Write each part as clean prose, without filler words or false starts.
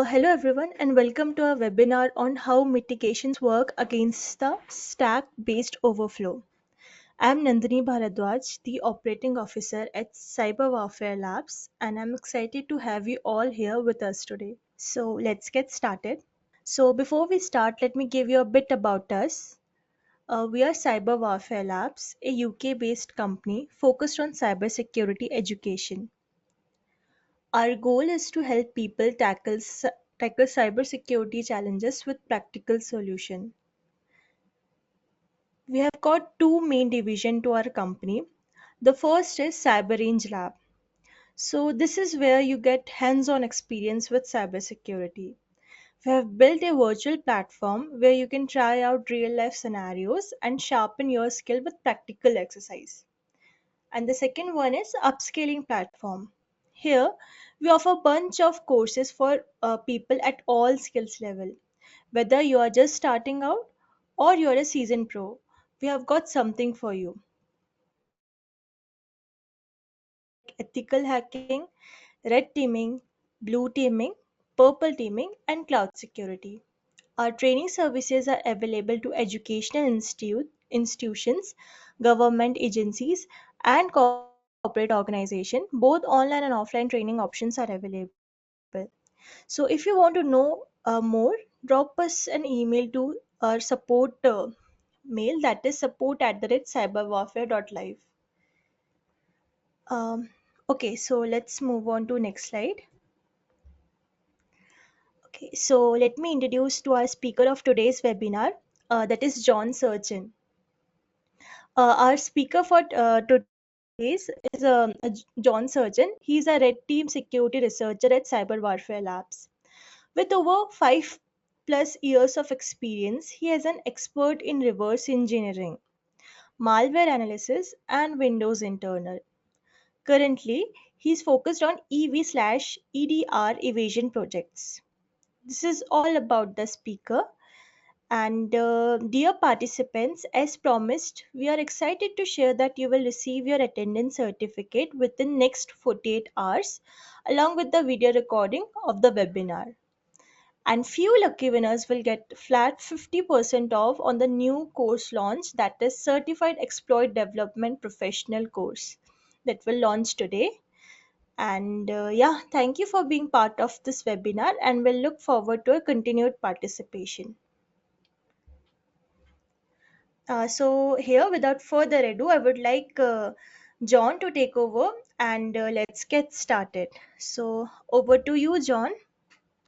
Hello everyone and welcome to our webinar on how mitigations work against the stack-based overflow. I'm Nandini Bharadwaj, the operating officer at CyberWarFare Labs, and I'm excited to have you all here with us today. So let's get started. So before we start, let me give you a bit about us. We are CyberWarFare Labs, a UK-based company focused on cybersecurity education. Our goal is to help people tackle cybersecurity challenges with practical solution. We have got two main division to our company. The first is Cyber Range Lab. So this is where you get hands-on experience with cybersecurity. We have built a virtual platform where you can try out real-life scenarios and sharpen your skill with practical exercise. And the second one is upscaling platform. Here we offer a bunch of courses for people at all skills level. Whether you are just starting out or you're a seasoned pro, we have got something for you. Ethical hacking, red teaming, blue teaming, purple teaming, and cloud security. Our training services are available to educational institutions, government agencies, and corporate organizations. Both online and offline training options are available. So if you want to know more, drop us an email to our support mail, that is support@cyberwarfare.live. Um, okay, so let's move on to next slide. Okay, so let me introduce to our speaker of today's webinar, that is John Surgeon. Our speaker for today's is John Surgeon. He's a red team security researcher at CyberWarFare Labs. With over 5+ years of experience, he is an expert in reverse engineering, malware analysis, and Windows internal. Currently, he's focused on EV/EDR evasion projects. This is all about the speaker. And dear participants, as promised, we are excited to share that you will receive your attendance certificate within next 48 hours along with the video recording of the webinar. And few lucky winners will get flat 50% off on the new course launch, that is Certified Exploit Development Professional course that will launch today. And yeah, thank you for being part of this webinar and we'll look forward to a continued participation. So here, without further ado, I would like John to take over and let's get started. So over to you, John.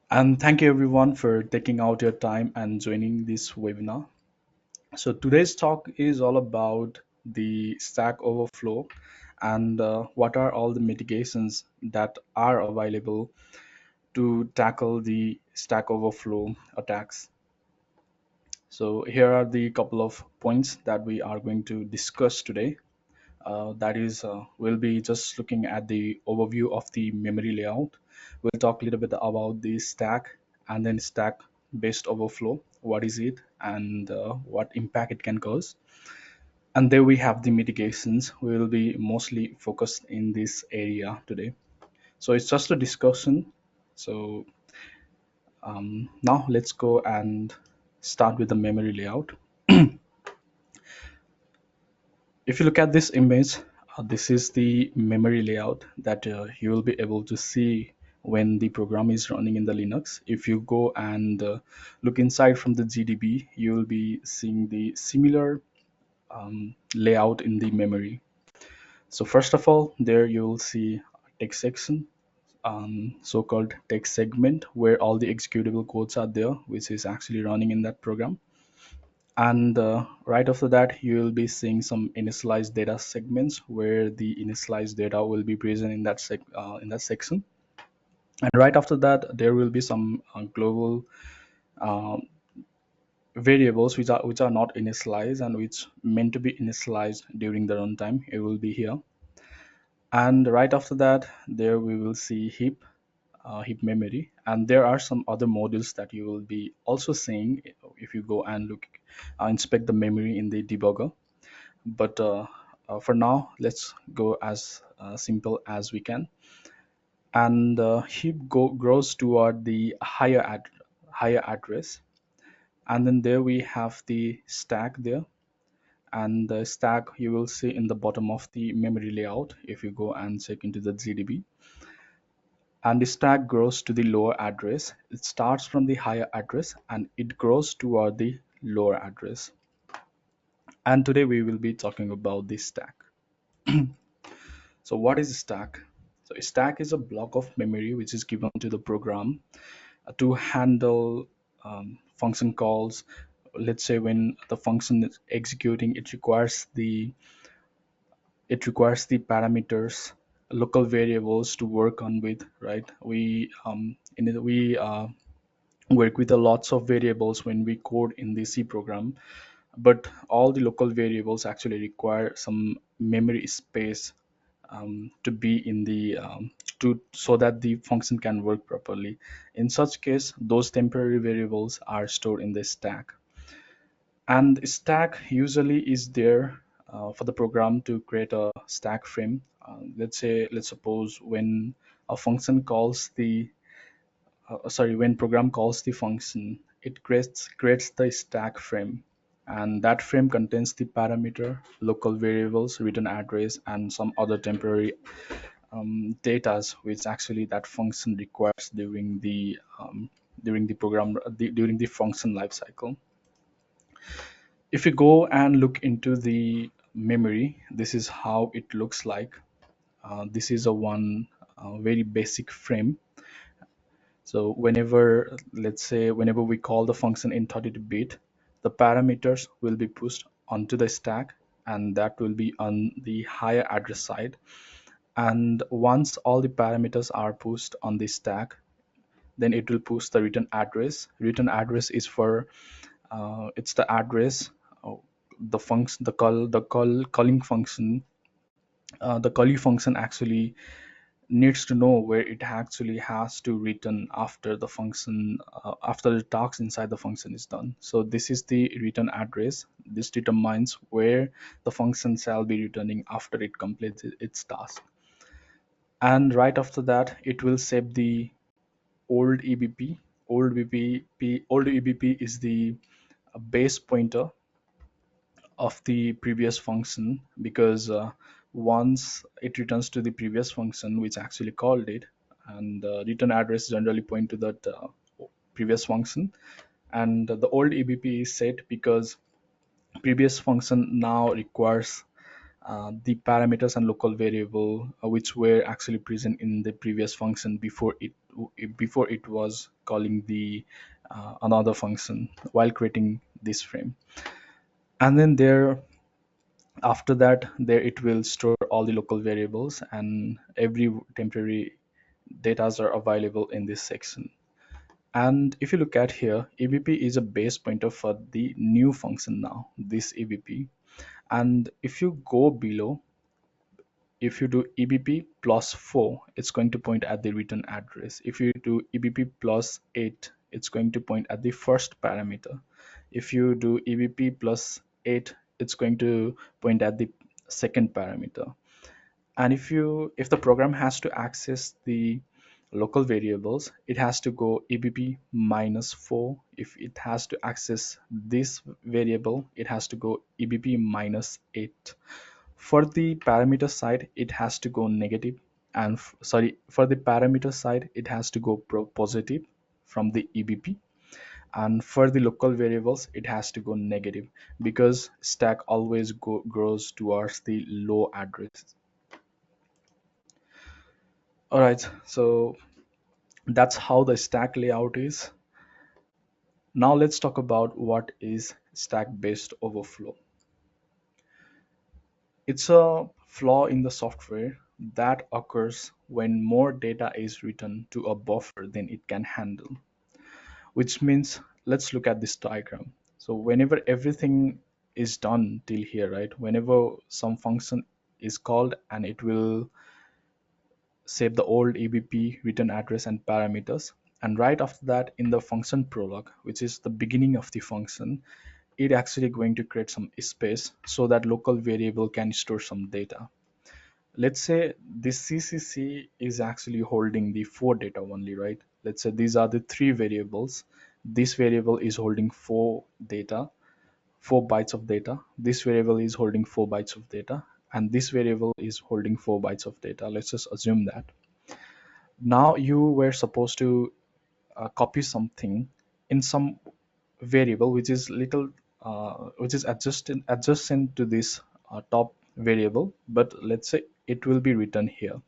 And thank you everyone for taking out your time and joining this webinar. So today's talk is all about the Stack Overflow and what are all the mitigations that are available to tackle the Stack Overflow attacks. So here are the couple of points that we are going to discuss today. That is, we'll be just looking at the overview of the memory layout. We'll talk a little bit about the stack and then stack based overflow. What is it and what impact it can cause? And there we have the mitigations. We will be mostly focused in this area today. So it's just a discussion. So now let's go and start with the memory layout. If you look at this image, this is the memory layout that you will be able to see when the program is running in the Linux. If you go and look inside from the GDB, you will be seeing the similar layout in the memory. So first of all, there you will see text section, so-called text segment, where all the executable codes are there, which is actually running in that program. And right after that you will be seeing some initialized data segments where the initialized data will be present in that section. And right after that there will be some global uh, variables which are not initialized and which meant to be initialized during the runtime. It will be here. And right after that there we will see heap memory, and there are some other modules that you will be also seeing if you go and look inspect the memory in the debugger. But for now let's go as simple as we can. and grows toward the higher address, and then there we have the stack there. And the stack you will see in the bottom of the memory layout if you go and check into the GDB. And the stack grows to the lower address. It starts from the higher address and it grows toward the lower address. And today we will be talking about the stack. So what is a stack? So a stack is a block of memory which is given to the program to handle function calls. Let's say when the function is executing, it requires the parameters, local variables to work on with, right? We work with a lots of variables when we code in the C program, but all the local variables actually require some memory space to be in the to so that the function can work properly. In such case, those temporary variables are stored in the stack, and stack usually is there for the program to create a stack frame. Let's suppose when a function calls the when program calls the function, it creates the stack frame, and that frame contains the parameter, local variables, return address, and some other temporary data which actually that function requires during the function lifecycle. If you go and look into the memory, this is how it looks like. This is a one very basic frame. So whenever we call the function in 32-bit, the parameters will be pushed onto the stack, and that will be on the higher address side. And once all the parameters are pushed on the stack, then it will push the return address. Return address is for it's the address, uh, the function, calling function. The calling function actually needs to know where it actually has to return after the function, after the task inside the function is done. So this is the return address. This determines where the function shall be returning after it completes its task. And right after that, it will save the old EBP. Old EBP is the base pointer of the previous function, because once it returns to the previous function which actually called it, and the return address generally point to that previous function, and the old EBP is set because previous function now requires the parameters and local variable which were actually present in the previous function before it was calling the another function while creating this frame. And then after that, there it will store all the local variables, and every temporary data are available in this section. And if you look at here, EBP is a base pointer for the new function now, this EBP. And if you go below, if you do EBP plus 4, it's going to point at the return address. If you do EBP plus 8, it's going to point at the first parameter. If you do EBP plus 8, it's going to point at the second parameter. And if the program has to access the local variables, it has to go EBP minus 4. If it has to access this variable, it has to go EBP minus 8. For the parameter side, it has to go negative, and for the parameter side, it has to go positive from the EBP. And for the local variables, it has to go negative, because stack always grows towards the low address. All right, so that's how the stack layout is. Now let's talk about what is stack-based overflow. It's a flaw in the software that occurs when more data is written to a buffer than it can handle, which means, let's look at this diagram. So whenever everything is done till here, right, whenever some function is called, and it will save the old EBP, return address, and parameters. And right after that, in the function prologue, which is the beginning of the function, it actually going to create some space so that local variable can store some data. Let's say this CCC is actually holding the four data only, right? Let's say these are the three variables. This variable is holding four data, 4 bytes of data. This variable is holding 4 bytes of data, and this variable is holding 4 bytes of data. Let's just assume that. Now you were supposed to copy something in some variable which is which is adjacent to this top variable, but let's say it will be written here.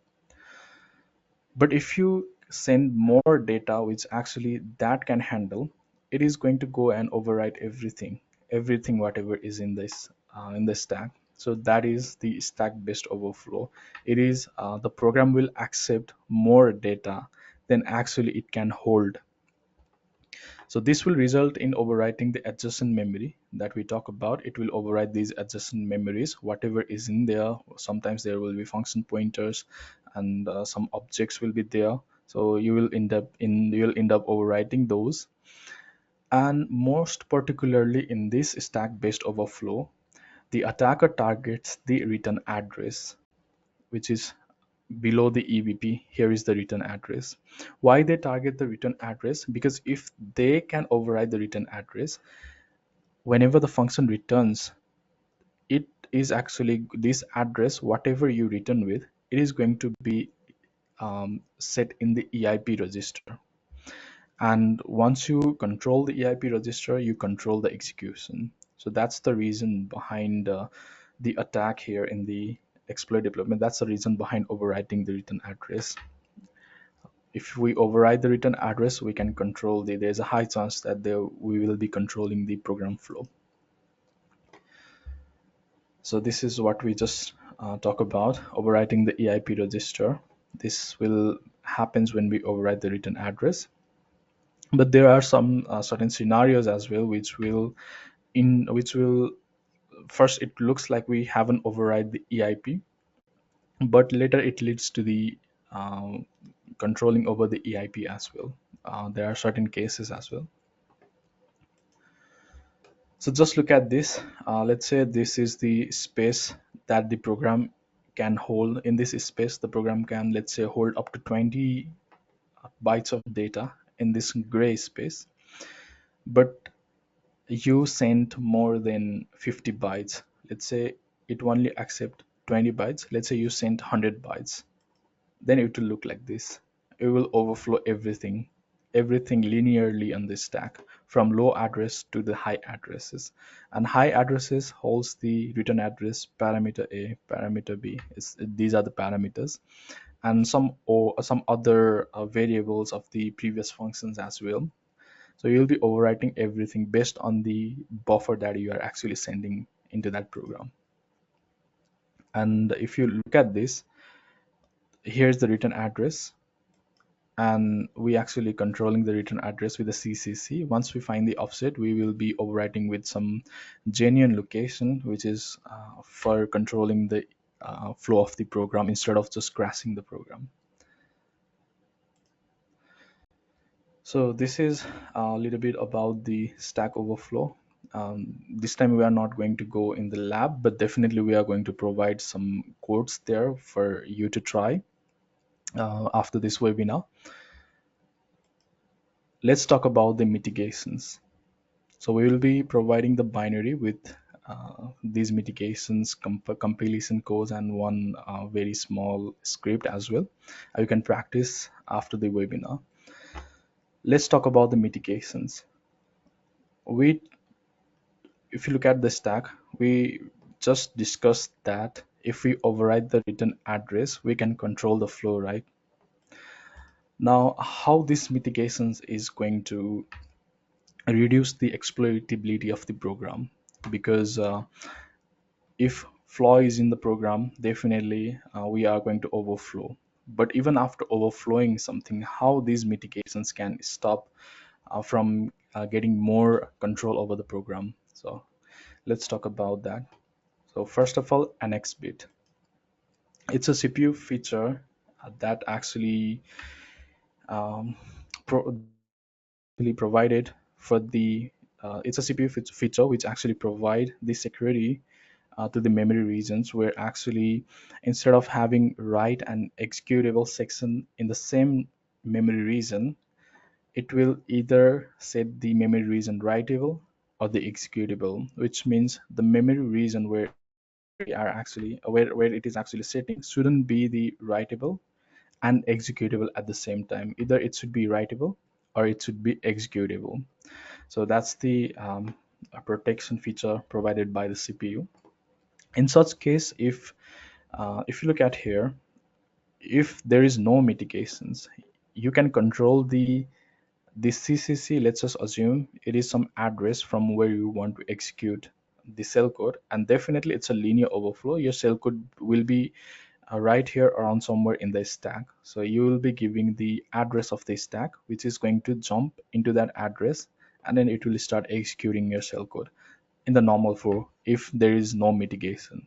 But if you send more data which actually that can handle, it is going to go and overwrite everything whatever is in the stack. So that is the stack based overflow. It is the program will accept more data than actually it can hold. So this will result in overwriting the adjacent memory that we talk about. It will overwrite these adjacent memories, whatever is in there. Sometimes there will be function pointers, and some objects will be there. So you will end up overwriting those. And most particularly in this stack-based overflow, the attacker targets the return address, which is below the EBP. Here is the return address. Why they target the return address? Because if they can override the return address, whenever the function returns, it is actually this address, whatever you return with, it is going to be set in the EIP register. And once you control the EIP register, you control the execution. So that's the reason behind the attack here in the exploit development. That's the reason behind overwriting the return address. If we override the return address, we can control there's a high chance that we will be controlling the program flow. So this is what we just talk about, overwriting the EIP register. This will happens when we override the return address. But there are some certain scenarios as well, which will first it looks like we haven't override the EIP, but later it leads to the uh, controlling over the EIP as well. There are certain cases as well. So just look at this. Let's say this is the space that the program can hold. In this space, the program can, let's say, hold up to 20 bytes of data in this gray space. But you sent more than 50 bytes. Let's say it only accept 20 bytes. Let's say you sent 100 bytes. Then it will look like this. It will overflow everything linearly on the stack from low address to the high addresses. And high addresses holds the return address parameter A, parameter B. These are the parameters, and some other variables of the previous functions as well. So you'll be overwriting everything based on the buffer that you are actually sending into that program. And if you look at this, here's the return address, and we actually controlling the return address with the CCC. Once we find the offset, we will be overwriting with some genuine location, which is for controlling the flow of the program instead of just crashing the program. So this is a little bit about the Stack Overflow. This time we are not going to go in the lab, but definitely we are going to provide some codes there for you to try after this webinar. Let's talk about the mitigations. So we will be providing the binary with these mitigations compilation codes and one very small script as well. You can practice after the webinar. Let's talk about the mitigations. We If you look at the stack, we just discussed that if we override the return address, we can control the flow, right? Now, how this mitigations is going to reduce the exploitability of the program? Because if flaw is in the program, definitely we are going to overflow. But even after overflowing something, how these mitigations can stop from getting more control over the program? So let's talk about that. So first of all, annex bit. It's a CPU feature that actually um, provided for the it's a CPU feature which actually provide the security to the memory regions, where actually instead of having write and executable section in the same memory region, it will either set the memory region writable or the executable, which means the memory region where we are actually where it is actually setting shouldn't be the writable and executable at the same time. Either it should be writable or it should be executable. So that's the protection feature provided by the CPU. In such case, if you look at here, if there is no mitigations, you can control the CCC. Let's just assume it is some address from where you want to execute the cell code, and definitely it's a linear overflow. Your cell code will be right here around somewhere in the stack. So you will be giving the address of the stack, which is going to jump into that address, and then it will start executing your shell code in the normal flow if there is no mitigation.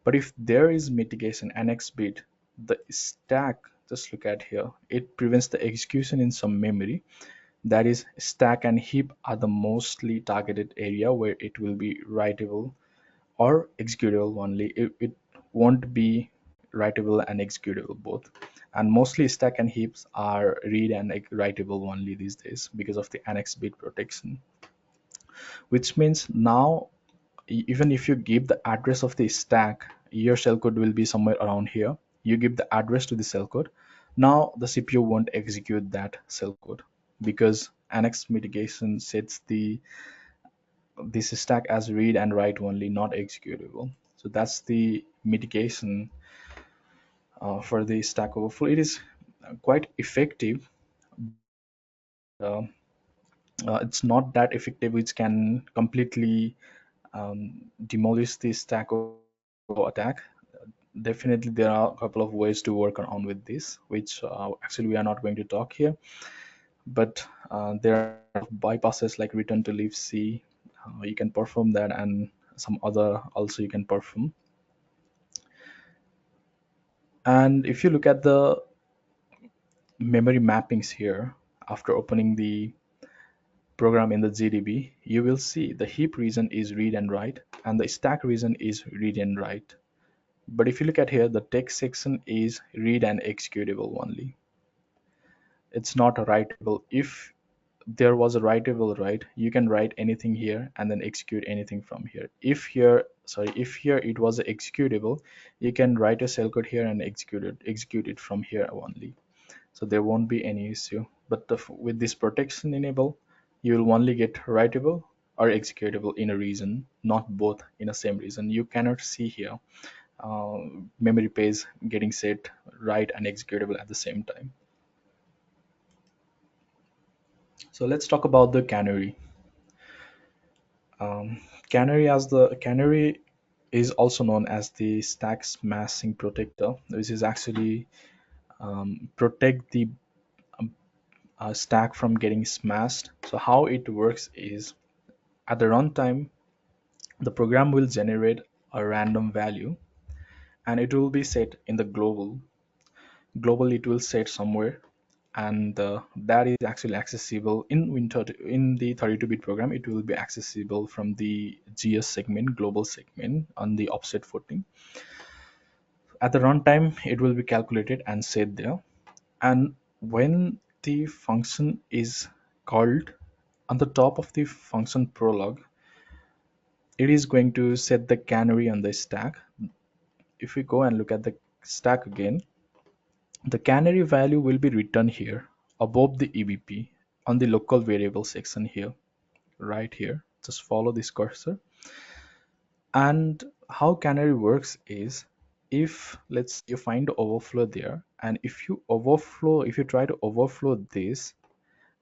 But if there is mitigation annex bit, the stack, just look at here, it prevents the execution in some memory. That is, stack and heap are the mostly targeted area where it will be writable or executable only. It won't be writable and executable both. And mostly stack and heaps are read and writable only these days because of the annex bit protection. Which means now, even if you give the address of the stack, your shell code will be somewhere around here. You give the address to the shell code. Now the CPU won't execute that shell code because annex mitigation sets the this stack as read and write only, not executable. So that's the mitigation for the Stack Overflow. It is quite effective. Uh, it's not that effective which can completely demolish the Stack Overflow attack. Definitely, there are a couple of ways to work around with this, which actually we are not going to talk here. But there are bypasses like return to libc. You can perform that, and some other also you can perform. And if you look at the memory mappings here, after opening the program in the GDB, you will see the heap region is read and write, and the stack region is read and write. But if you look at here, the text section is read and executable only. It's not writable. If there was a writable, right, you can write anything here and then execute anything from here. If here it was executable, you can write a shell code here and execute it from here only. So there won't be any issue. But with this protection enable, you will only get writable or executable in a region, not both in the same region. You cannot see here uh, memory page getting set write and executable at the same time. So let's talk about the Canary. Um, Canary is also known as the stack smashing protector, which is actually protect the stack from getting smashed. So how it works is, at the runtime, the program will generate a random value, and it will be set in the global. Global it will set somewhere, and that is actually accessible in the 32-bit program. It will be accessible from the GS segment, global segment on the offset 14. At the runtime, it will be calculated and set there. And when the function is called, on the top of the function prologue, it is going to set the canary on the stack. If we go and look at the stack again, the canary value will be written here above the EBP on the local variable section here, right here. Just follow this cursor. And how canary works is, if let's say you find the overflow there, and if you try to overflow this,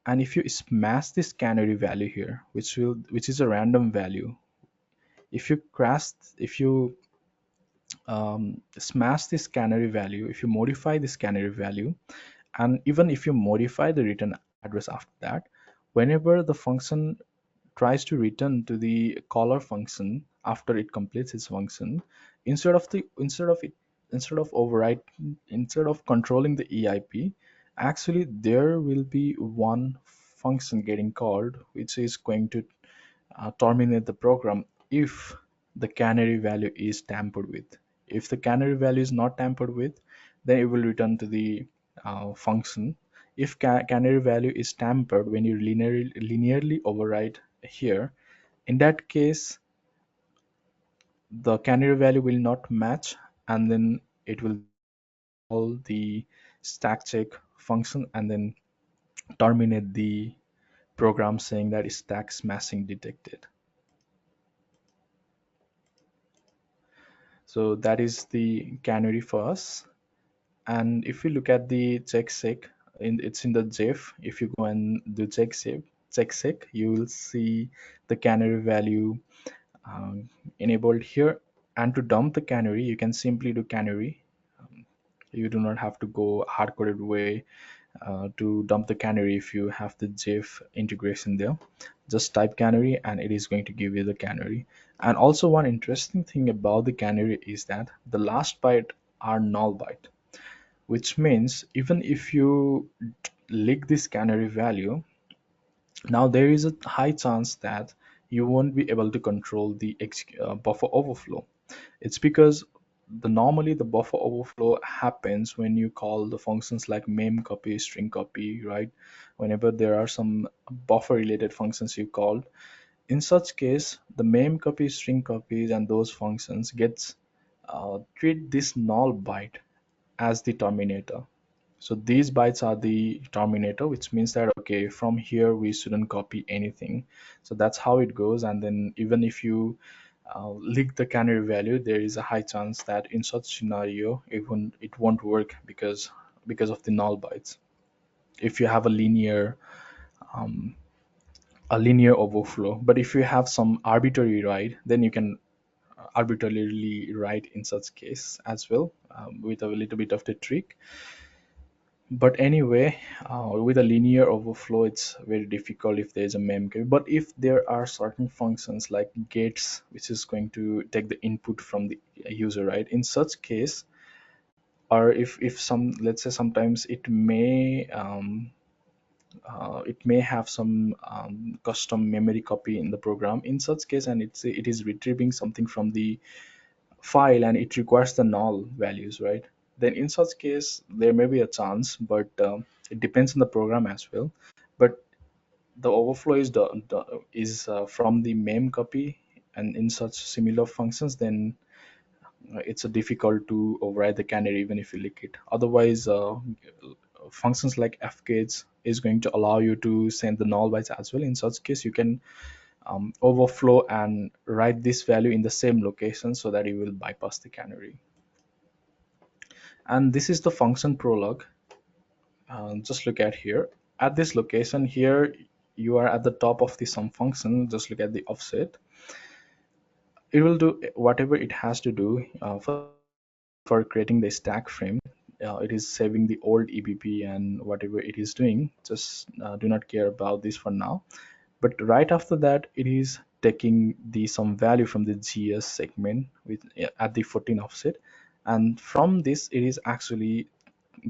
and if you smash this canary value here, which is a random value, if you smash this canary value, if you modify this canary value, and even if you modify the return address after that, whenever the function tries to return to the caller function after it completes its function, instead of the instead of controlling the EIP, actually there will be one function getting called which is going to terminate the program if the canary value is tampered with. If the canary value is not tampered with, then it will return to the function. If canary value is tampered when you linearly override here, in that case the canary value will not match, and then it will call the stack check function and then terminate the program saying that stack smashing detected. So that is the canary for us. And if you look at the checksec, it's in the JEF. If you go and do checksec, you will see the canary value enabled here. And to dump the canary, you can simply do canary. You do not have to go hard-coded way to dump the canary. If you have the JEF integration there, just type canary and it is going to give you the canary. And also one interesting thing about the canary is that the last byte are null byte, which means even if you leak this canary value, now there is a high chance that you won't be able to control the buffer overflow. It's because normally the buffer overflow happens when you call the functions like mem copy, string copy, right? Whenever there are some buffer related functions you called, in such case the mem copy, string copies and those functions gets treat this null byte as the terminator. So these bytes are the terminator, which means that okay, from here we shouldn't copy anything. So that's how it goes. And then even if you leak the canary value, there is a high chance that in such scenario it won't work because of the null bytes. If you have um, a linear overflow, but if you have some arbitrary write, then you can arbitrarily write in such case as well, with a little bit of the trick. But anyway, with a linear overflow it's very difficult if there is a memcached. But if there are certain functions like gates which is going to take the input from the user, right, in such case, or if some, let's say sometimes it may have some custom memory copy in the program, in such case, and it is retrieving something from the file and it requires the null values, right? Then in such case there may be a chance, but it depends on the program as well. But the overflow is from the mem copy, and in such similar functions, then it's difficult to override the canary even if you lick it. Otherwise, functions like fgates is going to allow you to send the null bytes as well. In such case, you can overflow and write this value in the same location so that you will bypass the canary. And this is the function prologue. Just look at here. At this location here, you are at the top of the sum function. Just look at the offset. It will do whatever it has to do. For creating the stack frame, it is saving the old EBP and whatever it is doing. Just do not care about this for now. But right after that, it is taking the some value from the GS segment with at the 14 offset, and from this it is actually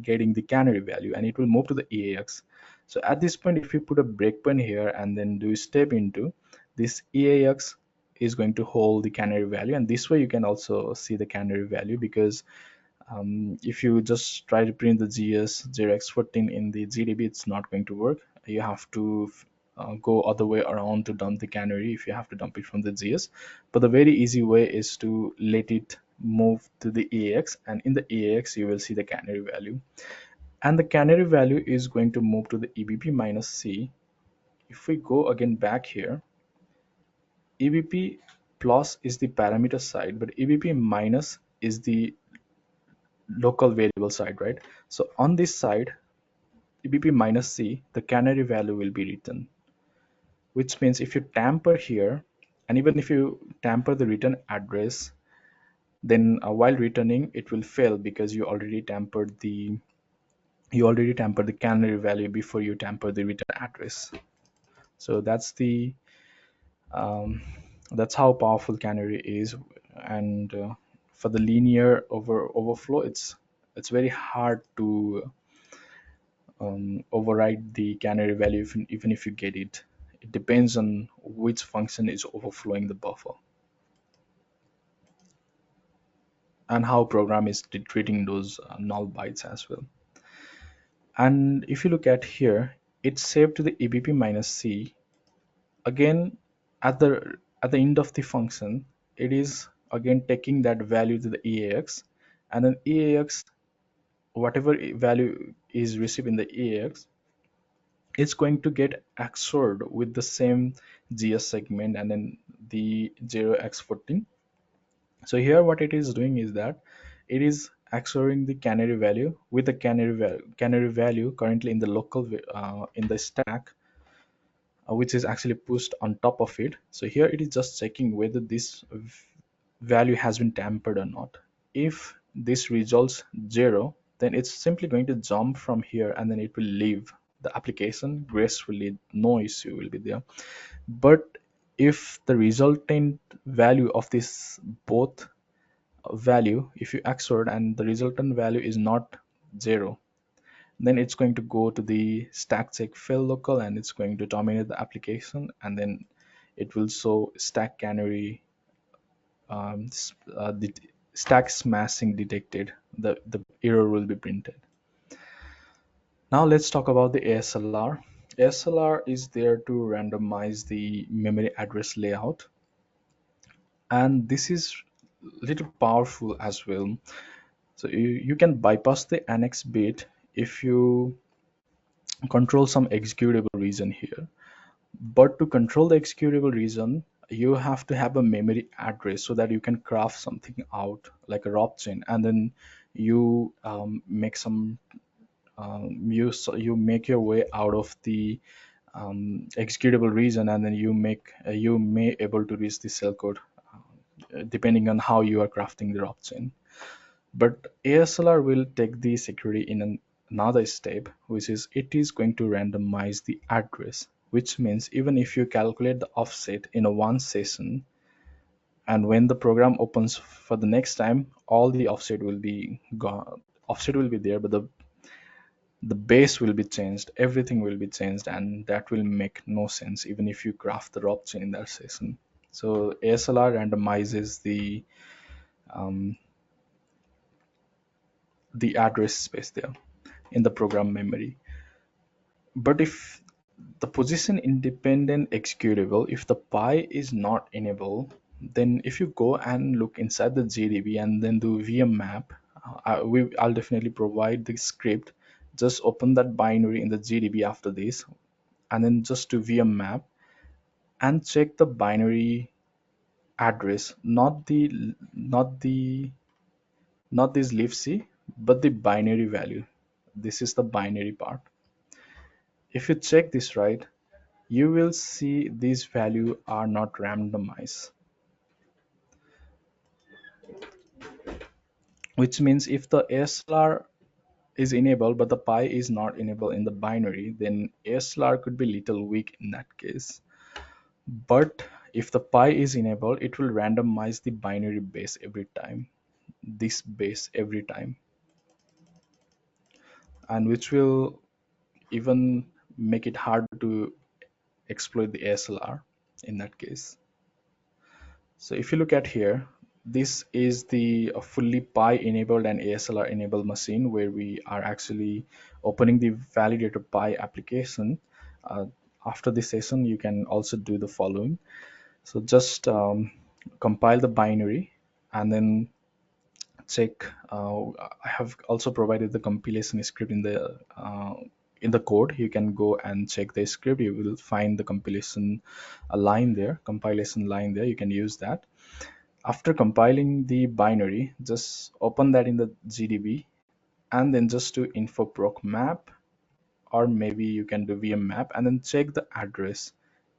getting the canary value and it will move to the EAX. So at this point, if you put a breakpoint here and then do step into this, EAX is going to hold the canary value, and this way you can also see the canary value. Because if you just try to print the GS 0x14 in the GDB, it's not going to work. You have to go other way around to dump the canary if you have to dump it from the GS. But the very easy way is to let it move to the EAX, and in the EAX you will see the canary value. And the canary value is going to move to the EBP minus C. If we go again back here, EBP plus is the parameter side, but EBP minus is the local variable side, right? So on this side, EBP minus C, the canary value will be written, which means if you tamper here, and even if you tamper the return address, then while returning it will fail because you already tampered the canary value before you tamper the return address. So um, that's how powerful canary is. And for the linear overflow, it's very hard to override the canary value even if you get it. It depends on which function is overflowing the buffer. and how program is treating those null bytes as well. And if you look at here, it's saved to the ebp minus c. Again, at the end of the function, it is again taking that value to the eax, and then eax, whatever value is received in the eax, it's going to get XORed with the same GS segment and then the 0x14. So here what it is doing is that it is XORing the canary value with the canary value currently in the local in the stack, which is actually pushed on top of it. So here it is just checking whether this value has been tampered or not. If this results 0, then it's simply going to jump from here and then it will leave the application gracefully. No issue will be there. But if the resultant value of this both value, if you XOR and the resultant value is not 0, then it's going to go to the stack check fail local and it's going to terminate the application, and then it will show stack canary, the stack smashing detected. The error will be printed. Now let's talk about the ASLR. ASLR is there to randomize the memory address layout, and this is little powerful as well. So you can bypass the annex bit if you control some executable region here. But to control the executable region, you have to have a memory address so that you can craft something out like a ROP chain, and then you make some you make your way out of the executable region, and then you may able to reach the cell code depending on how you are crafting the ROP chain. But ASLR will take the security in another step, which is it is going to randomize the address, which means even if you calculate the offset in a one session, and when the program opens for the next time, all the offset will be gone. Offset will be there, but the base will be changed, everything will be changed, and that will make no sense even if you craft the ROP chain in that session. So ASLR randomizes um, the address space there in the program memory. But if the position independent executable, if the pi is not enabled, then if you go and look inside the GDB and then do VM map, I'll definitely provide the script. Just open that binary in the GDB after this, and then just do VM map and check the binary address, not this libc, but the binary value. This is the binary part. If you check this right, you will see these values are not randomized, which means if the ASLR is enabled but the pi is not enabled in the binary, then ASLR could be little weak in that case. But if the pi is enabled, it will randomize the binary base every time, this base every time, and which will even make it hard to exploit the ASLR in that case. So if you look at here, this is the fully Pi enabled and ASLR enabled machine where we are actually opening the validator Pi application. Uh, After this session, you can also do the following. So just compile the binary and then check. I have also provided the compilation script in the code. You can go and check the script. You will find the compilation line there, compilation line there. You can use that. After compiling the binary, just open that in the GDB and then just do info proc map, or maybe you can do VM map and then check the address.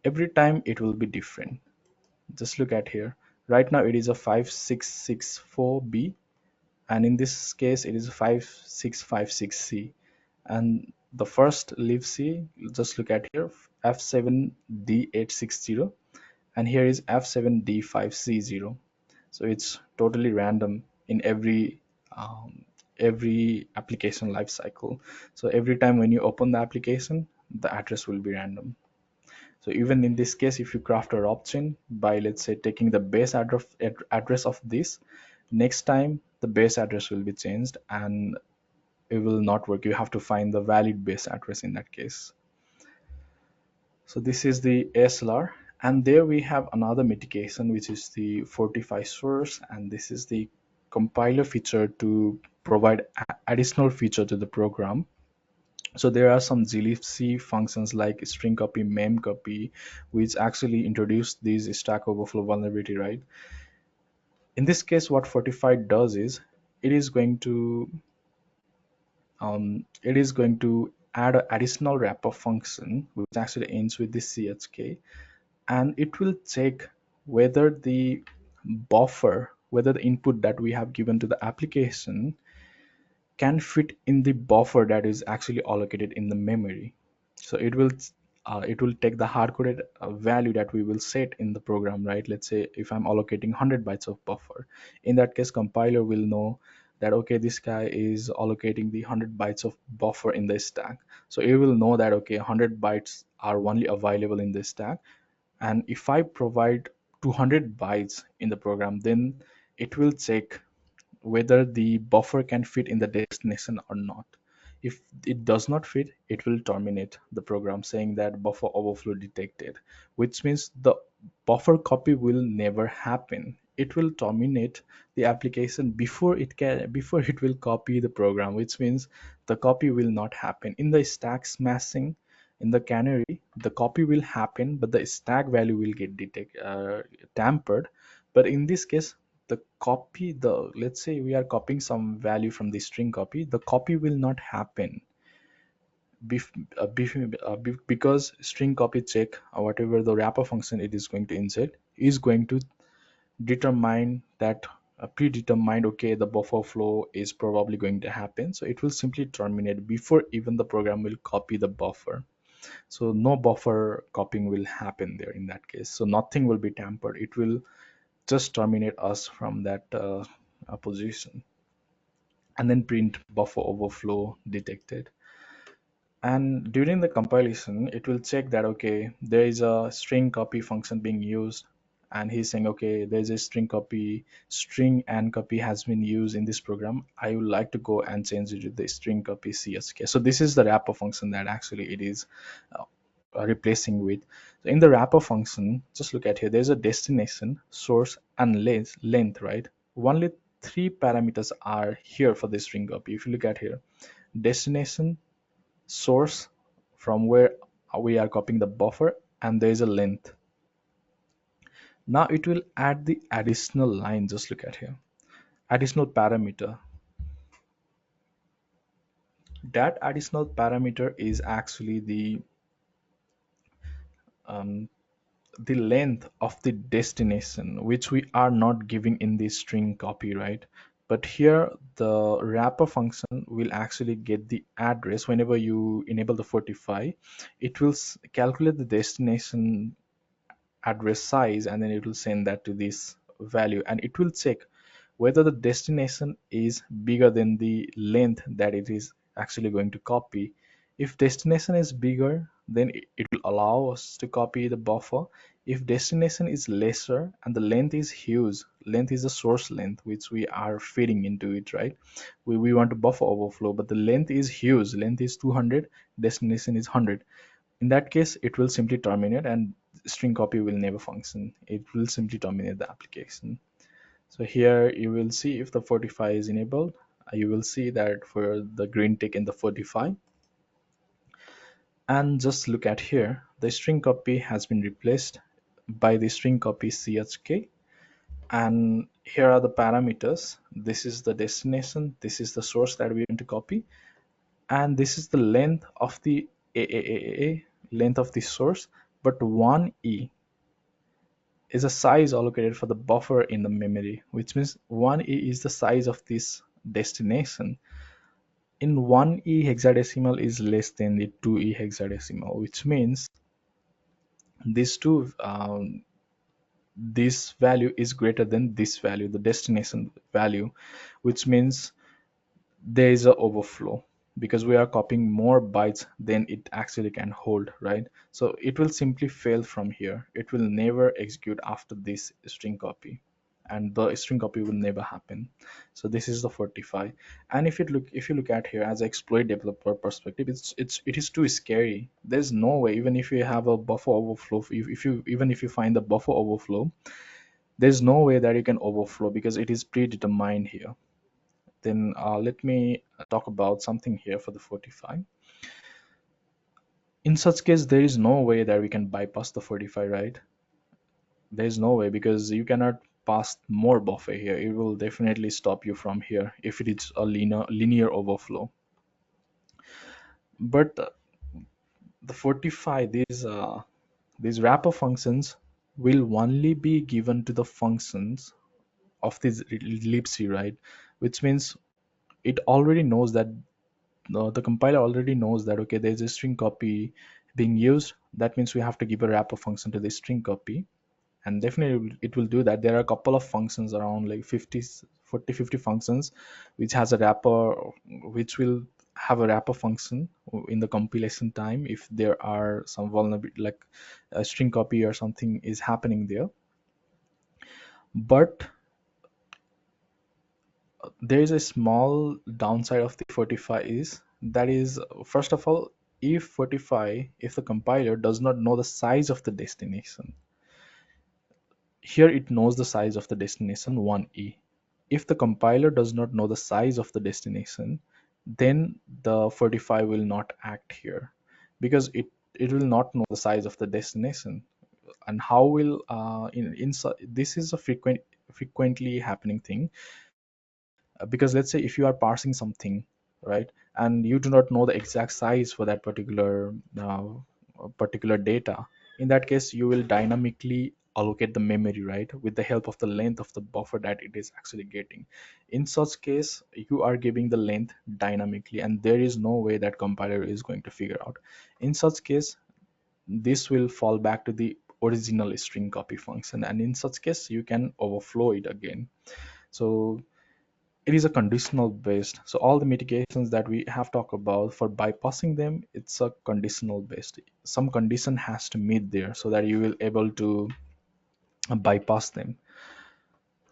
Every time it will be different. Just look at here. Right now it is a 5664B, and in this case it is 5656C. And the first libc, just look at here, F7D860, and here is F7D5C0. So it's totally random in every application lifecycle. So every time when you open the application, the address will be random. So even in this case, if you craft a ROP chain by, let's say, taking the base address of this, Next time the base address will be changed and it will not work. You have to find the valid base address in that case. So this is the ASLR, and there we have another mitigation, which is the Fortify source, and this is the compiler feature to provide additional feature to the program. So there are some glibc functions like string copy, mem copy, which actually introduce these Stack Overflow vulnerability, right? In this case, what Fortify does is it is going to add an additional wrapper function which actually ends with the chk, and it will check whether the whether the input that we have given to the application can fit in the buffer that is actually allocated in the memory. So it will take the hard-coded value that we will set in the program, right? Let's say if I'm allocating 100 bytes of buffer, in that case compiler will know that okay, this guy is allocating the 100 bytes of buffer in the stack. So it will know that okay, 100 bytes are only available in the stack, and if I provide 200 bytes in the program, then it will check whether the buffer can fit in the destination or not. If it does not fit, it will terminate the program saying that buffer overflow detected, which means the buffer copy will never happen. It will terminate the application before it will copy the program, which means the copy will not happen. In the stack smashing in the Canary, the copy will happen, but the stack value will get tampered. But in this case, the copy the let's say we are copying some value from the string copy, the copy will not happen because string copy check whatever the wrapper function it is going to insert is going to determine that predetermined okay, the buffer flow is probably going to happen, so it will simply terminate before even the program will copy the buffer. So no buffer copying will happen there in that case, so nothing will be tampered. It will just terminate us from that position and then print buffer overflow detected. And during the compilation it will check that okay, there is a string copy function being used, and he's saying okay, there's a string and copy has been used in this program. I would like to go and change it to the string copy csk. So this is the wrapper function that actually it is uh, replacing with. So in the wrapper function, just look at here, there's a destination, source, and length, right? Only three parameters are here for the string copy. If you look at here, destination, source from where we are copying the buffer, and there is a length. Now it will add the additional line. Just look at here, additional parameter. That additional parameter is actually um, the length of the destination, which we are not giving in the string copy, right? But here the wrapper function will actually get the address. Whenever you enable the Fortify, it will calculate the destination address size, and then it will send that to this value, and it will check whether the destination is bigger than the length that it is actually going to copy. If destination is bigger, then it will allow us to copy the buffer. If destination is lesser and the length is huge, length is the source length which we are feeding into it, right? We want to buffer overflow, but the length is huge, length is 200, destination is 100. In that case, it will simply terminate and string copy will never function. It will simply terminate the application. So here you will see if the Fortify is enabled, you will see that for the green tick in the Fortify. And just look at here, the string copy has been replaced by the string copy chk. And here are the parameters. This is the destination, this is the source that we want to copy, and this is the length of the length of the source. But 1e is a size allocated for the buffer in the memory, which means 1e is the size of this destination. In 1e hexadecimal is less than the 2e hexadecimal, which means these two this value is greater than this value, the destination value, which means there is a overflow because we are copying more bytes than it actually can hold, right? So it will simply fail from here. It will never execute after this string copy. and the string copy will never happen. So this is the Fortify. And if you look at here as an exploit developer perspective, it is too scary. There's no way, even if you have a buffer overflow, if you even if you find the buffer overflow, there's no way that you can overflow because it is predetermined here. Then let me talk about something here for the Fortify. In such case, there is no way that we can bypass the Fortify, right? There's no way, because you cannot pass more buffer here. It will definitely stop you from here if it is a linear overflow. But the Fortify, these wrapper functions will only be given to the functions of this libc, right? Which means it already knows that the compiler already knows that, okay, there's a string copy being used. That means we have to give a wrapper function to the string copy, and definitely it will do that. There are a couple of functions, around like 50 functions which has a wrapper, which will have a wrapper function in the compilation time if there are some vulnerability, like a string copy or something is happening there. But there is a small downside of the Fortify, is that is, first of all, if the compiler does not know the size of the destination. Here it knows the size of the destination 1e. If the compiler does not know the size of the destination, then the Fortify will not act here, because it will not know the size of the destination. And how will this is a frequently happening thing, because let's say if you are parsing something, right, and you do not know the exact size for that particular data, in that case you will dynamically allocate the memory, right, with the help of the length of the buffer that it is actually getting. In such case, you are giving the length dynamically, and there is no way that compiler is going to figure out. In such case, this will fall back to the original string copy function, and in such case you can overflow it again. So it is a conditional based. So all the mitigations that we have talked about, for bypassing them, it's a conditional based. Some condition has to meet there so that you will able to bypass them.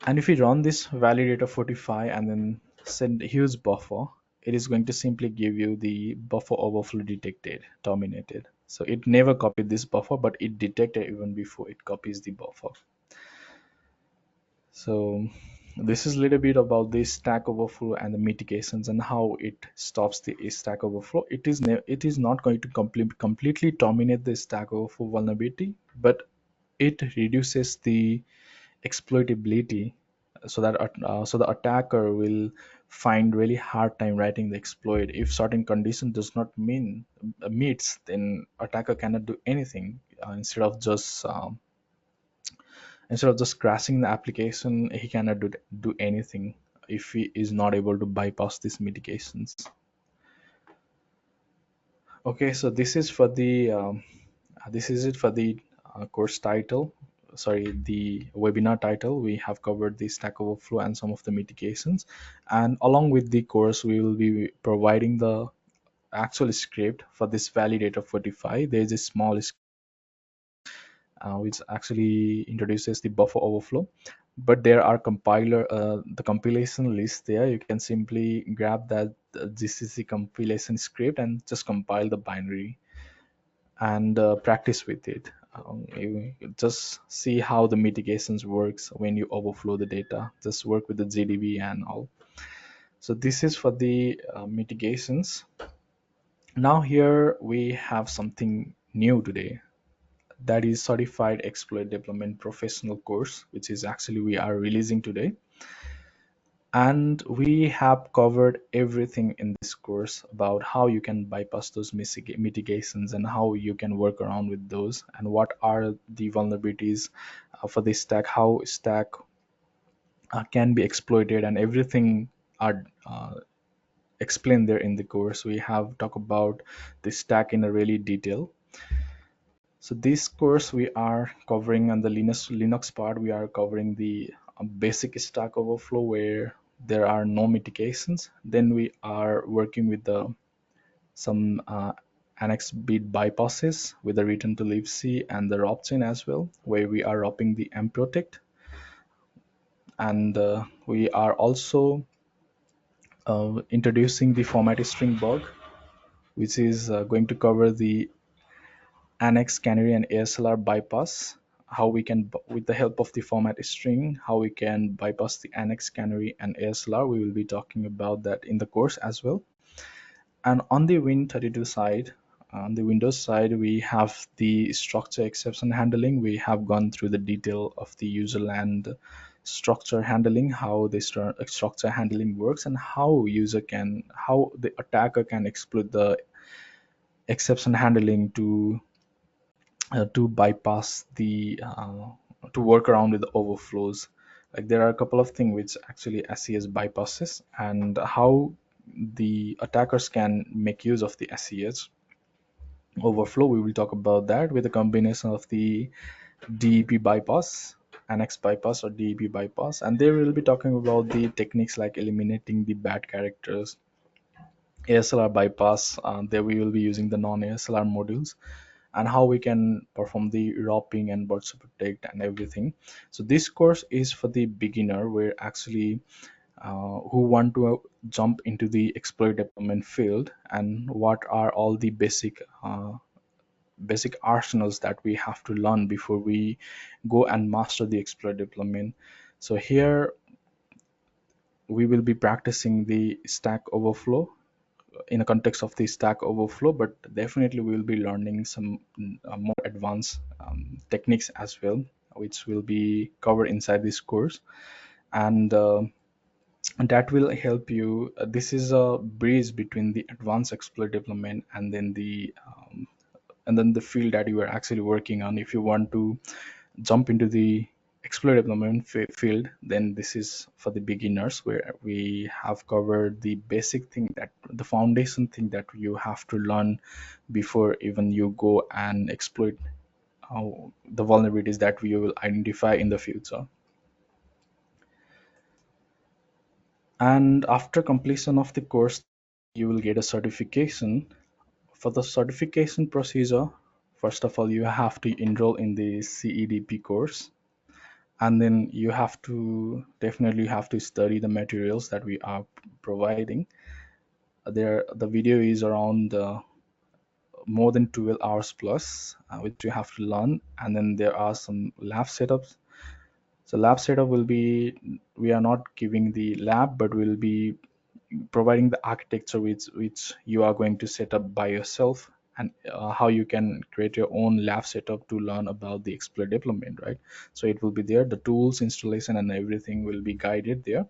And if we run this validator Fortify and then send a huge buffer, it is going to simply give you the buffer overflow detected, terminated. So it never copied this buffer, but it detected even before it copies the buffer. So this is a little bit about the Stack Overflow and the mitigations and how it stops the Stack Overflow. It is not going to completely terminate the Stack Overflow vulnerability, but it reduces the exploitability, so that so the attacker will find really hard time writing the exploit. If certain condition does not meets, then attacker cannot do anything. Instead of just crashing the application, he cannot do anything if he is not able to bypass these mitigations. Okay, so this is it for the course title. Sorry, the webinar title. We have covered the Stack Overflow and some of the mitigations, and along with the course, we will be providing the actual script for this validator Fortify. There is a small which actually introduces the buffer overflow. But there are the compilation list there. You can simply grab that GCC compilation script and just compile the binary and practice with it. You just see how the mitigations works when you overflow the data. Just work with the GDB and all. So this is for the mitigations. Now here we have something new today, that is certified exploit development professional course, which is actually we are releasing today. And we have covered everything in this course about how you can bypass those mitigations and how you can work around with those, and what are the vulnerabilities for this stack, how stack can be exploited, and everything are explained there in the course. We have talked about the stack in a really detail. So this course we are covering on the Linux part. We are covering the basic Stack Overflow where there are no mitigations. Then we are working with the some annex bit bypasses with the return to libc and the ROP chain as well, where we are wrapping the mprotect. And we are also introducing the format string bug, which is going to cover the annex, canary, and ASLR bypass. How we can, with the help of the format string, how we can bypass the annex, canary, and ASLR. We will be talking about that in the course as well. And on the Win32 side, on the Windows side, we have the structure exception handling. We have gone through the detail of the user land structure handling, how the structure handling works, and how the attacker can exploit the exception handling to bypass the to work around with the overflows. Like there are a couple of things which actually SES bypasses, and how the attackers can make use of the SES overflow. We will talk about that with a combination of the DEP bypass, annex bypass, or DEP bypass, and they will be talking about the techniques like eliminating the bad characters, ASLR bypass. There we will be using the non-ASLR modules, and how we can perform the roping and burst protect and everything. So this course is for the beginner, where actually who want to jump into the exploit development field, and what are all the basic arsenals that we have to learn before we go and master the exploit development. So here we will be practicing the Stack Overflow in a context of the Stack Overflow, but definitely we will be learning some more advanced techniques as well, which will be covered inside this course. And that will help you. This is a bridge between the advanced exploit development and then the field that you are actually working on. If you want to jump into the exploit development field, then this is for the beginners, where we have covered the basic thing, that the foundation thing that you have to learn before even you go and exploit the vulnerabilities that we will identify in the future. And after completion of the course, you will get a certification. For the certification procedure, first of all, you have to enroll in the CEDP course, and then you have to definitely have to study the materials that we are providing. There the video is around more than 12 hours plus, which you have to learn. And then there are some lab setups. So lab setup will be, we are not giving the lab, but we'll be providing the architecture which you are going to set up by yourself, and how you can create your own lab setup to learn about the exploit development, right? So it will be there, the tools, installation, and everything will be guided there,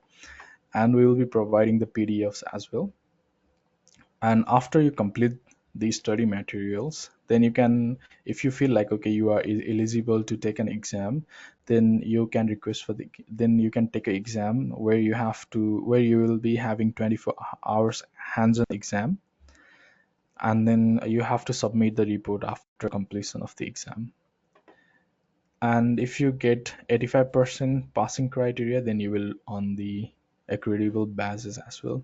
and we will be providing the PDFs as well. And after you complete these study materials, then you can, if you feel like okay, you are eligible to take an exam, then you can request for the, then you can take an exam where you have to, where you will be having 24 hours hands-on exam, and then you have to submit the report after completion of the exam. And if you get 85% passing criteria, then you will on the accreditable badges as well.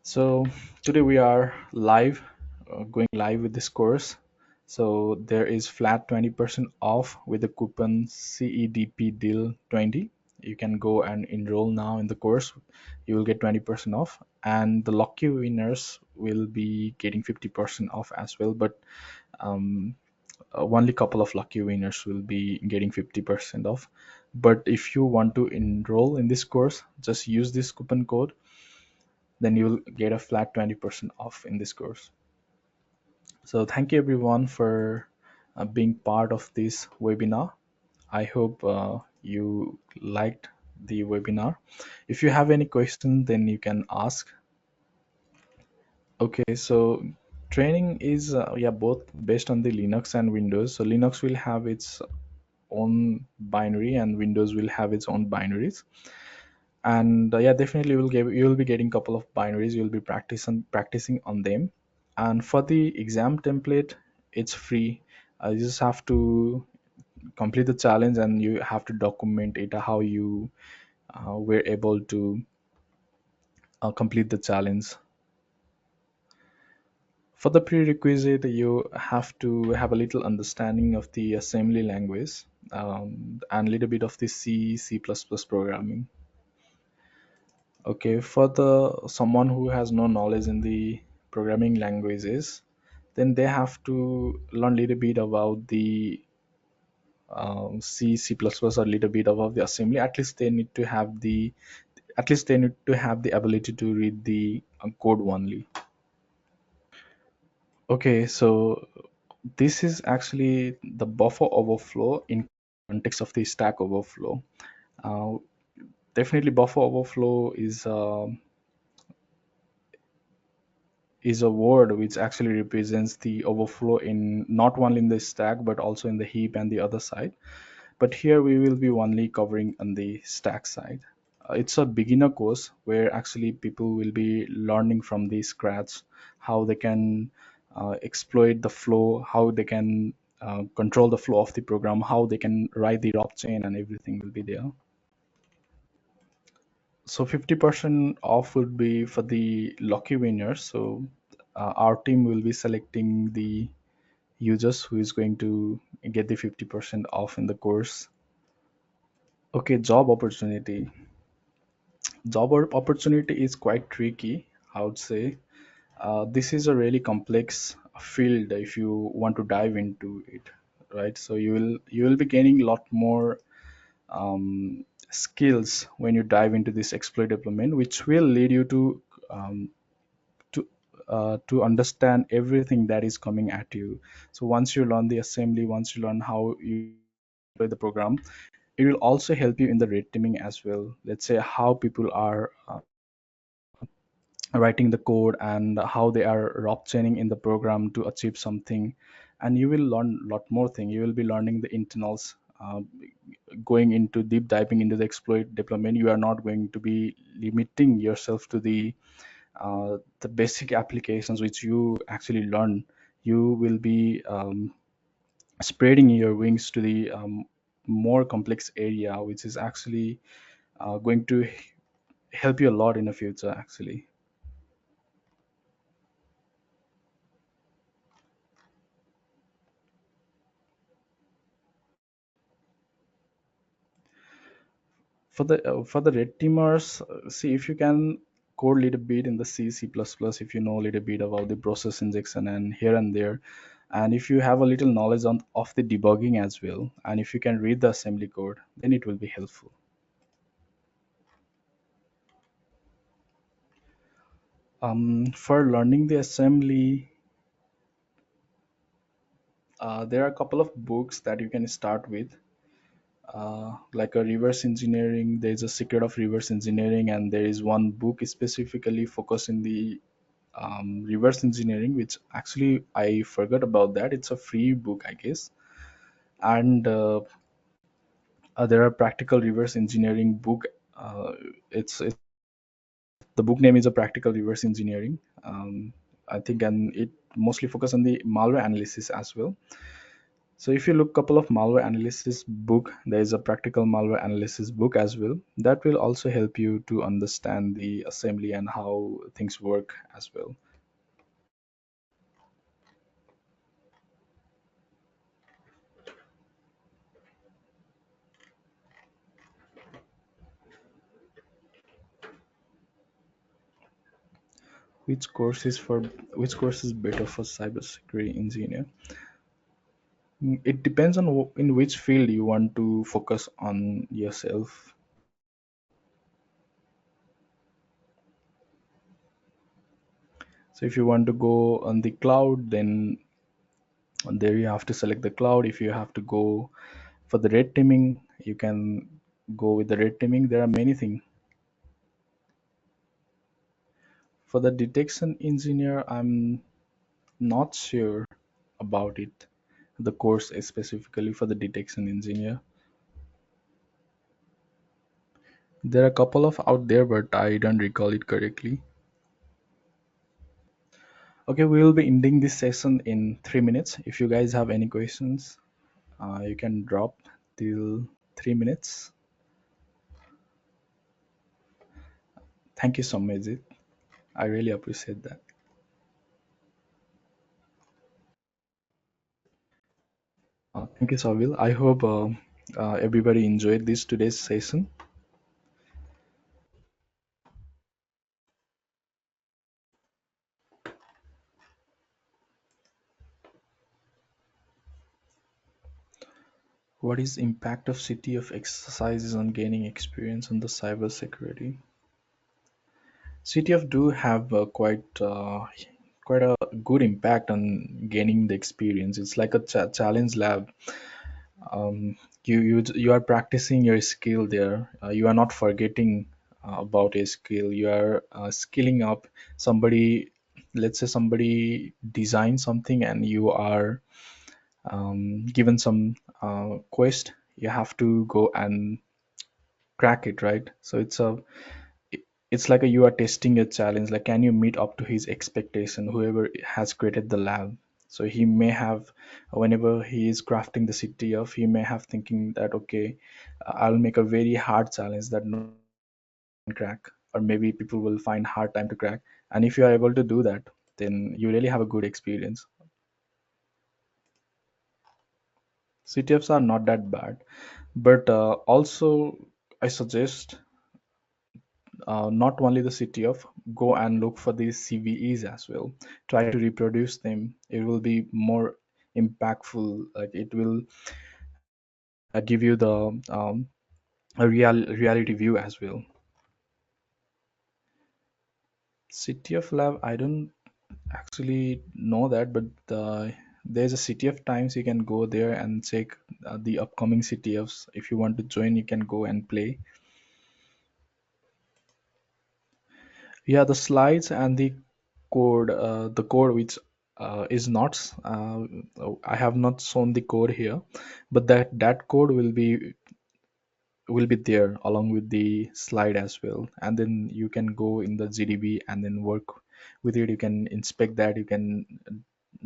So today we are live, going live with this course. So there is flat 20% off with the coupon CEDP deal 20. You can go and enroll now in the course. You will get 20% off, and the lucky winners will be getting 50% off as well. But um, only couple of lucky winners will be getting 50% off. But if you want to enroll in this course, just use this coupon code, then you'll get a flat 20% off in this course. So thank you everyone for being part of this webinar. I hope you liked the webinar. If you have any questions, then you can ask. Okay, so training is yeah, both based on the Linux and Windows. So Linux will have its own binary, and Windows will have its own binaries. And yeah, definitely you will be getting a couple of binaries. You'll be practicing on them. And for the exam template, it's free. You just have to complete the challenge, and you have to document it, how you were able to complete the challenge. For the prerequisite, you have to have a little understanding of the assembly language. and a little bit of the C++ programming. Okay, for the someone who has no knowledge in the programming languages, then they have to learn a little bit about the C++, or a little bit about the assembly. At least they need to have the ability to read the code only. Okay, so this is actually the buffer overflow in context of the Stack Overflow. Uh, Definitely, buffer overflow is a word which actually represents the overflow in not only in the stack but also in the heap and the other side. But here we will be only covering on the stack side. It's a beginner course where actually people will be learning from the scratch how they can exploit the flow, how they can control the flow of the program, how they can write the rob chain, and everything will be there. So 50% off would be for the lucky winners. So our team will be selecting the users who is going to get the 50% off in the course. Okay, job opportunity. Opportunity is quite tricky, I would say. This is a really complex field if you want to dive into it, right? So you will be gaining a lot more skills when you dive into this exploit deployment, which will lead you um, to understand everything that is coming at you. So once you learn the assembly, once you learn how you deploy the program, it will also help you in the red teaming as well. Let's say how people are writing the code and how they are rob chaining in the program to achieve something, and you will learn a lot more thing. You will be learning the internals. Going into deep diving into the exploit deployment, you are not going to be limiting yourself to the basic applications which you actually learn. You will be spreading your wings to the more complex area, which is actually going to help you a lot in the future actually. For the red teamers, see if you can code a little bit in the C++, if you know a little bit about the process injection and here and there, and if you have a little knowledge of the debugging as well, and if you can read the assembly code, then it will be helpful. For learning the assembly, there are a couple of books that you can start with, like a reverse engineering. There is a secret of reverse engineering, and there is one book specifically focused in the reverse engineering, which actually I forgot about that. It's a free book, I guess. And there are practical reverse engineering book. It's the book name is a practical reverse engineering. I think, and it mostly focus on the malware analysis as well. So if you look couple of malware analysis book, there is a practical malware analysis book as well. That will also help you to understand the assembly and how things work as well. Which course is for which course is better for cybersecurity engineer? It depends on in which field you want to focus on yourself. So if you want to go on the cloud, then there you have to select the cloud. If you have to go for the red teaming, you can go with the red teaming. There are many things. For the detection engineer, I'm not sure about it. The course is specifically for the detection engineer. There are a couple of out there, but I don't recall it correctly. Okay, we will be ending this session in 3 minutes. If you guys have any questions, you can drop till 3 minutes. Thank you so much. I really appreciate that. Thank you, Savil. I hope everybody enjoyed this today's session. What is impact of city of exercises on gaining experience on the cybersecurity? City of do have quite a good impact on gaining the experience. It's like a challenge lab. You are practicing your skill there. You are not forgetting about a skill. You are skilling up. Somebody, let's say somebody designed something and you are given some quest. You have to go and crack it, right? So it's like you are testing a challenge, like can you meet up to his expectation, whoever has created the lab. So he may have, whenever he is crafting the city of, he may have thinking that okay, I'll make a very hard challenge that no one can crack, or maybe people will find hard time to crack. And if you are able to do that, then you really have a good experience. CTFs are not that bad, but also I suggest not only the city of, go and look for these CVEs as well. Try to reproduce them. It will be more impactful. Like it will give you the a reality view as well. City of lab, I don't actually know that, but there's a city of times you can go there and check the upcoming city ofs. If you want to join, you can go and play. Yeah, the slides and the code which is not, I have not shown the code here, but that code will be there along with the slide as well. And then you can go in the GDB and then work with it. You can inspect that. You can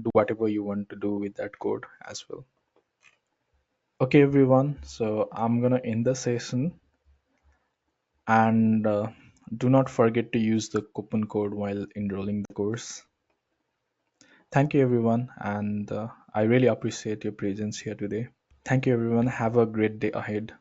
do whatever you want to do with that code as well. Okay, everyone. So I'm gonna end the session, and do not forget to use the coupon code while enrolling the course. Thank you, everyone, and I really appreciate your presence here today. Thank you, everyone. Have a great day ahead.